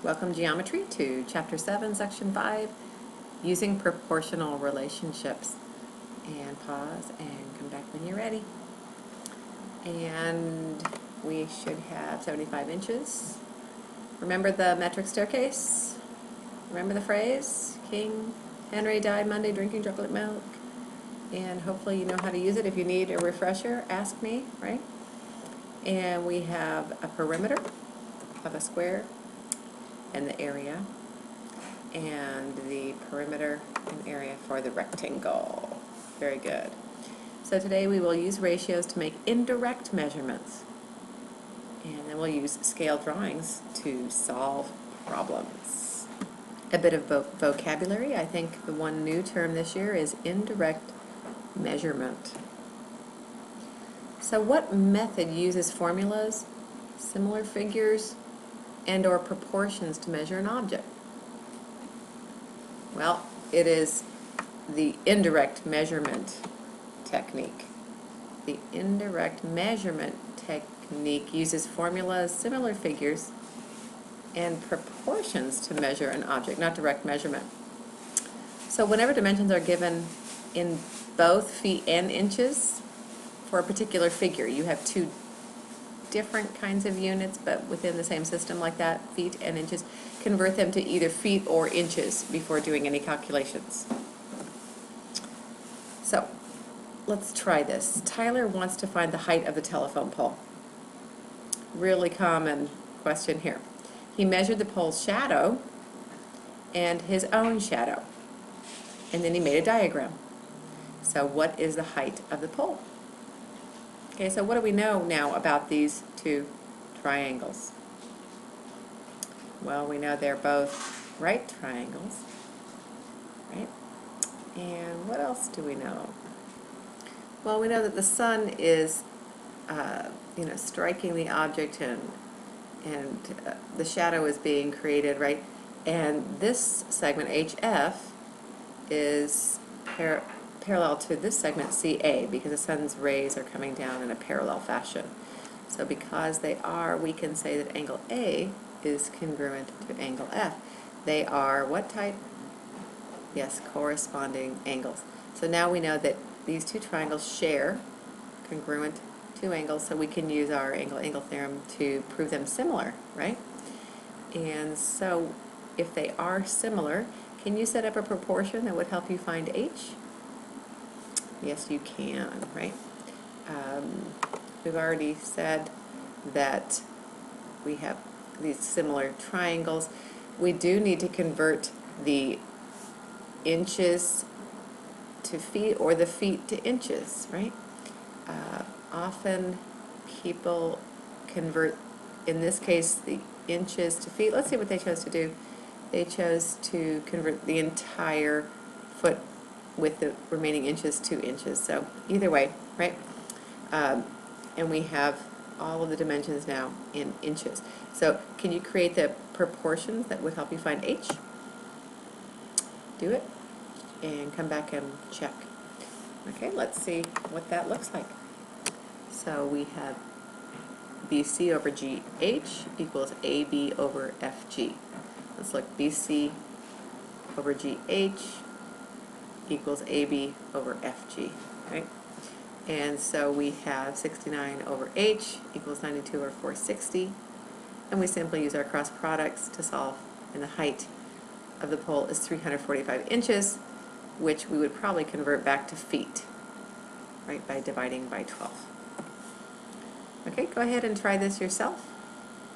Welcome Geometry to Chapter 7, Section 5, Using Proportional Relationships. And pause and come back when you're ready. And we should have 75 inches. Remember the metric staircase? Remember the phrase? King Henry died Monday drinking chocolate milk. And hopefully you know how to use it. If you need a refresher, ask me, right? And we have a perimeter of a square and the area, and the perimeter and area for the rectangle. Very good. So today we will use ratios to make indirect measurements, and then we'll use scale drawings to solve problems. A bit of vocabulary. I think the one new term this year is indirect measurement. So what method uses formulas, similar figures, and or proportions to measure an object? Well, it is the indirect measurement technique. The indirect measurement technique uses formulas, similar figures, and proportions to measure an object, not direct measurement. So whenever dimensions are given in both feet and inches for a particular figure, you have two different kinds of units, but within the same system like that, feet and inches, convert them to either feet or inches before doing any calculations. So let's try this. Tyler wants to find the height of the telephone pole. Really common question here. He measured the pole's shadow and his own shadow, and then he made a diagram. So what is the height of the pole? Okay, so what do we know now about these two triangles? Well, we know they're both right triangles, right? And what else do we know? Well, we know that the sun is, striking the object, and the shadow is being created, right? And this segment, HF, is parallel to this segment CA, because the sun's rays are coming down in a parallel fashion. So because they are, we can say that angle A is congruent to angle F. They are what type? Yes, corresponding angles. So now we know that these two triangles share congruent two angles, so we can use our angle-angle theorem to prove them similar, right? And so if they are similar, can you set up a proportion that would help you find H? Yes, you can, right? We've already said that we have these similar triangles. We do need to convert the inches to feet or the feet to inches, right? Often people convert, in this case, the inches to feet. Let's see what they chose to do. They chose to convert the entire foot with the remaining inches to inches. So either way, right? And we have all of the dimensions now in inches. So can you create the proportions that would help you find H? Do it and come back and check. Okay, let's see what that looks like. So we have BC over GH equals AB over FG. Let's look, BC over GH equals AB over FG, right? And so we have 69 over H equals 92 over 460, and we simply use our cross products to solve, and the height of the pole is 345 inches, which we would probably convert back to feet, right, by dividing by 12. Okay, go ahead and try this yourself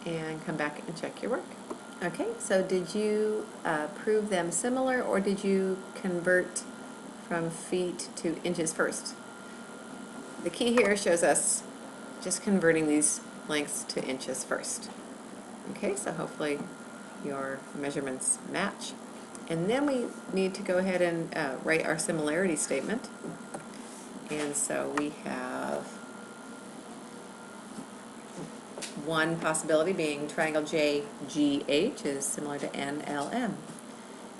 and come back and check your work. Okay, so did you prove them similar, or did you convert from feet to inches first? The key here shows us just converting these lengths to inches first. Okay, so hopefully your measurements match. And then we need to go ahead and write our similarity statement. And so we have one possibility being triangle JGH is similar to NLM.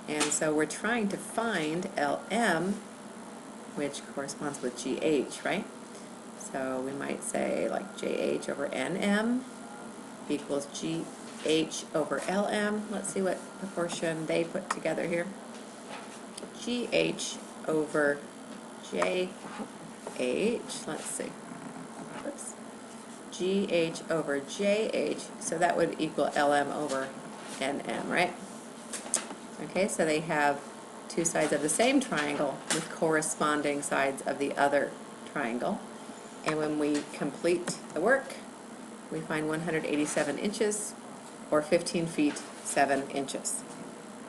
And so we're trying to find LM, which corresponds with GH, right? So we might say like JH over NM equals GH over LM. Let's see what proportion they put together here. GH over JH, let's see. Oops. GH over JH, so that would equal LM over NM, right? Okay, so they have two sides of the same triangle with corresponding sides of the other triangle. And when we complete the work, we find 187 inches, or 15 feet, 7 inches.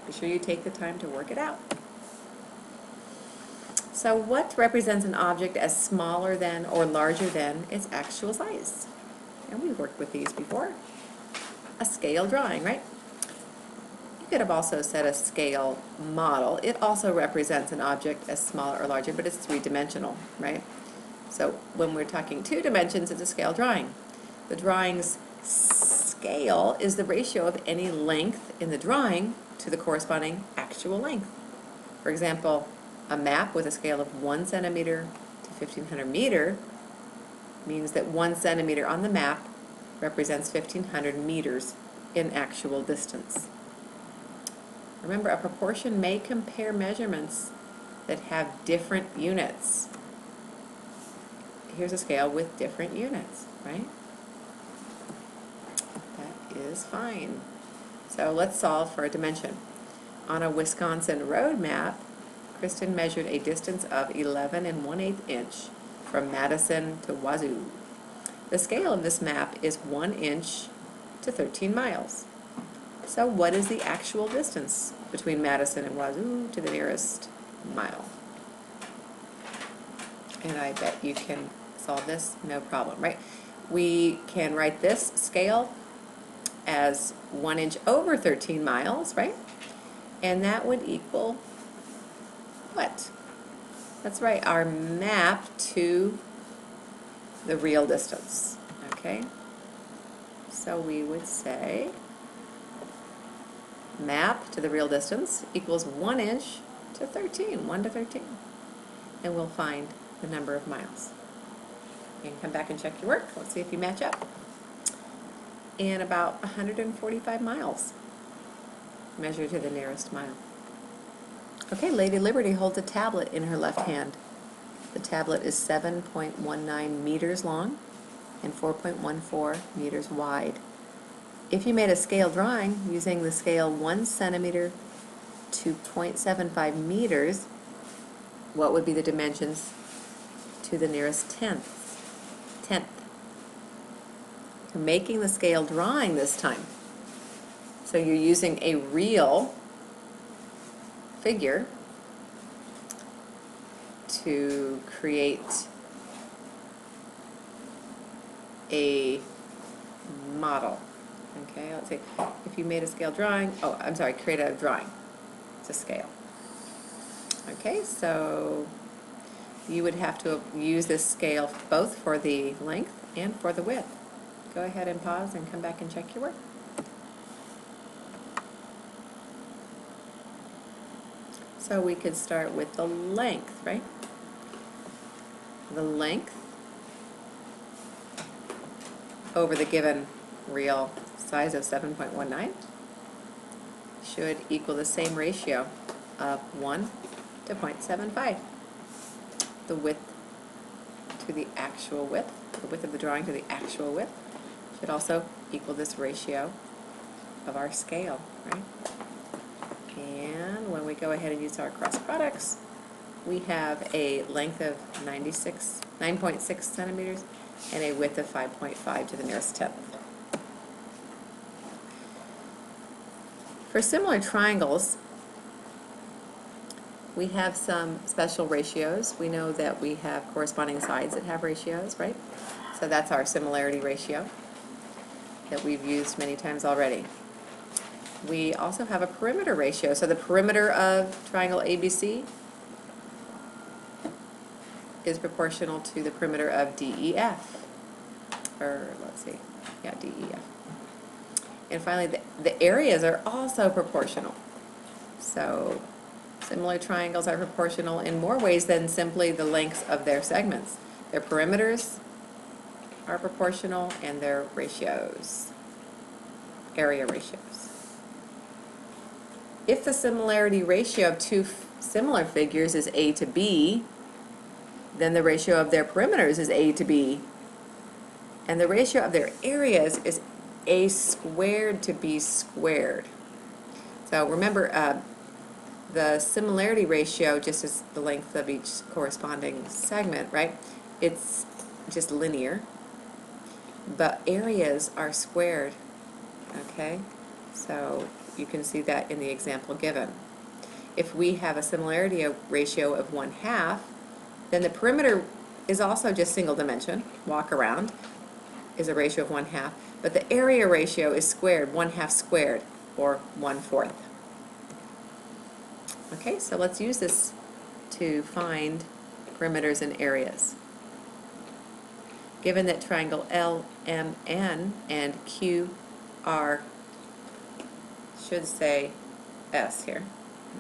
Be sure you take the time to work it out. So what represents an object as smaller than or larger than its actual size? And we've worked with these before. A scale drawing, right? You could have also said a scale model. It also represents an object as smaller or larger, but it's three-dimensional, right? So when we're talking 2 dimensions, it's a scale drawing. The drawing's scale is the ratio of any length in the drawing to the corresponding actual length. For example, a map with a scale of 1 centimeter to 1,500 meter means that 1 centimeter on the map represents 1,500 meters in actual distance. Remember, a proportion may compare measurements that have different units. Here's a scale with different units, right? That is fine. So let's solve for a dimension. On a Wisconsin road map, Kristen measured a distance of 11 1/8 inch from Madison to Wazoo. The scale of this map is 1 inch to 13 miles. So what is the actual distance between Madison and Wazoo to the nearest mile? And I bet you can solve this, no problem, right? We can write this scale as 1 inch over 13 miles, right? And that would equal what? That's right, our map to the real distance, okay? So we would say map to the real distance equals 1 inch to 13, 1 to 13. And we'll find the number of miles. You can come back and check your work. Let's see if you match up. And about 145 miles, measured to the nearest mile. Okay, Lady Liberty holds a tablet in her left hand. The tablet is 7.19 meters long and 4.14 meters wide. If you made a scale drawing using the scale 1 centimeter to 0.75 meters, what would be the dimensions to the nearest tenth? You're making the scale drawing this time. So you're using a real figure to create a model. Okay, let's see. If you made a scale drawing, create a drawing. It's a scale. Okay, so you would have to use this scale both for the length and for the width. Go ahead and pause and come back and check your work. So we could start with the length, right? The length over the given real size of 7.19 should equal the same ratio of 1 to 0.75. The width to the actual width, the width of the drawing to the actual width, should also equal this ratio of our scale, right? And when we go ahead and use our cross products, we have a length of 9.6 centimeters and a width of 5.5 to the nearest tenth. For similar triangles, we have some special ratios. We know that we have corresponding sides that have ratios, right? So that's our similarity ratio that we've used many times already. We also have a perimeter ratio. So the perimeter of triangle ABC is proportional to the perimeter of DEF. Or let's see, yeah, DEF. And finally, the areas are also proportional. So similar triangles are proportional in more ways than simply the lengths of their segments. Their perimeters are proportional and their ratios. area ratios. If the similarity ratio of two similar figures is A to B, then the ratio of their perimeters is A to B. And the ratio of their areas is A squared to B squared. So remember, the similarity ratio just is the length of each corresponding segment, right? It's just linear. But areas are squared, okay? So you can see that in the example given. If we have a similarity ratio of 1/2, then the perimeter is also just single dimension, walk around, is a ratio of 1/2, but the area ratio is squared, 1/2 squared, or 1/4. Okay, so let's use this to find perimeters and areas. Given that triangle LMN and QR should say S here,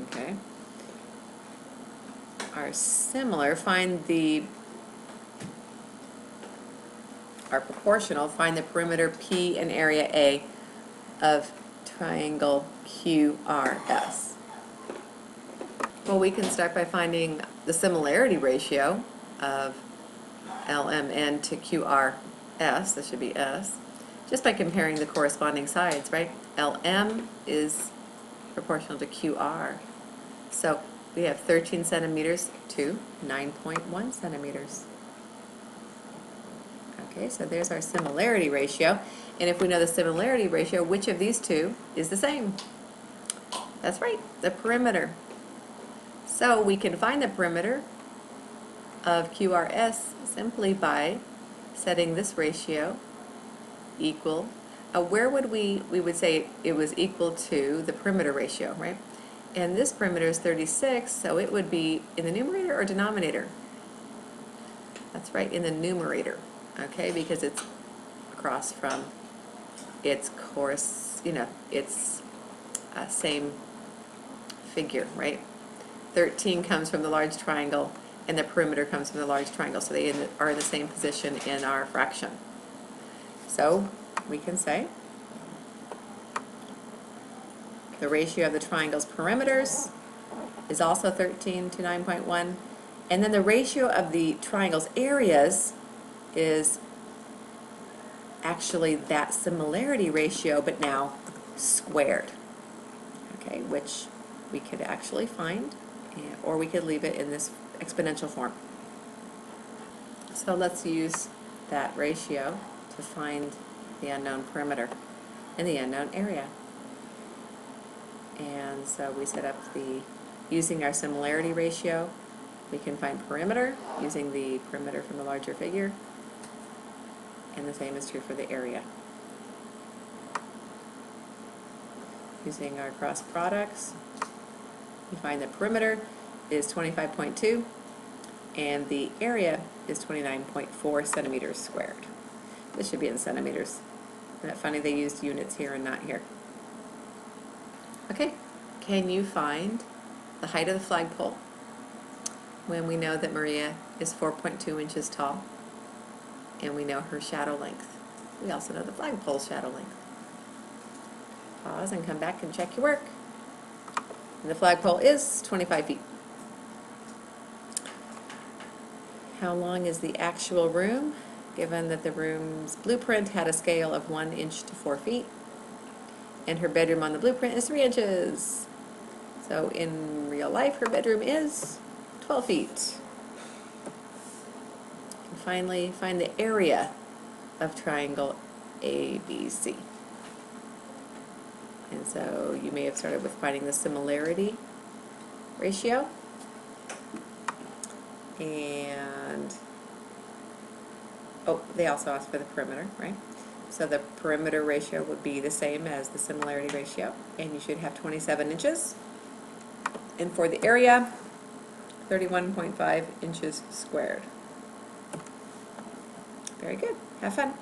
okay, are similar, are proportional, find the perimeter P and area A of triangle QRS. Well, we can start by finding the similarity ratio of LMN to QRS, that should be S, just by comparing the corresponding sides, right? LM is proportional to QR. So we have 13 centimeters to 9.1 centimeters. Okay, so there's our similarity ratio. And if we know the similarity ratio, which of these two is the same? That's right, the perimeter. So we can find the perimeter of QRS simply by setting this ratio equal. Where would we would say it was equal to the perimeter ratio, right? And this perimeter is 36, so it would be in the numerator or denominator? That's right, in the numerator, okay, because it's across from its its same figure, right? 13 comes from the large triangle, and the perimeter comes from the large triangle, so they are in the same position in our fraction. So we can say the ratio of the triangle's perimeters is also 13 to 9.1, and then the ratio of the triangle's areas is actually that similarity ratio, but now squared, okay, which we could actually find, or we could leave it in this exponential form. So let's use that ratio to find the unknown perimeter and the unknown area. And so we set up using our similarity ratio, we can find perimeter using the perimeter from the larger figure, and the same is true for the area. Using our cross products, we find the perimeter is 25.2 and the area is 29.4 centimeters squared. This should be in centimeters. Isn't that funny they used units here and not here? Okay, can you find the height of the flagpole when we know that Maria is 4.2 inches tall and we know her shadow length? We also know the flagpole's shadow length. Pause and come back and check your work. And the flagpole is 25 feet. How long is the actual room? Given that the room's blueprint had a scale of 1 inch to 4 feet, and her bedroom on the blueprint is 3 inches. So in real life, her bedroom is 12 feet. And finally, find the area of triangle ABC. And so you may have started with finding the similarity ratio. And, oh, they also asked for the perimeter, right? So the perimeter ratio would be the same as the similarity ratio, and you should have 27 inches. And for the area, 31.5 inches squared. Very good. Have fun.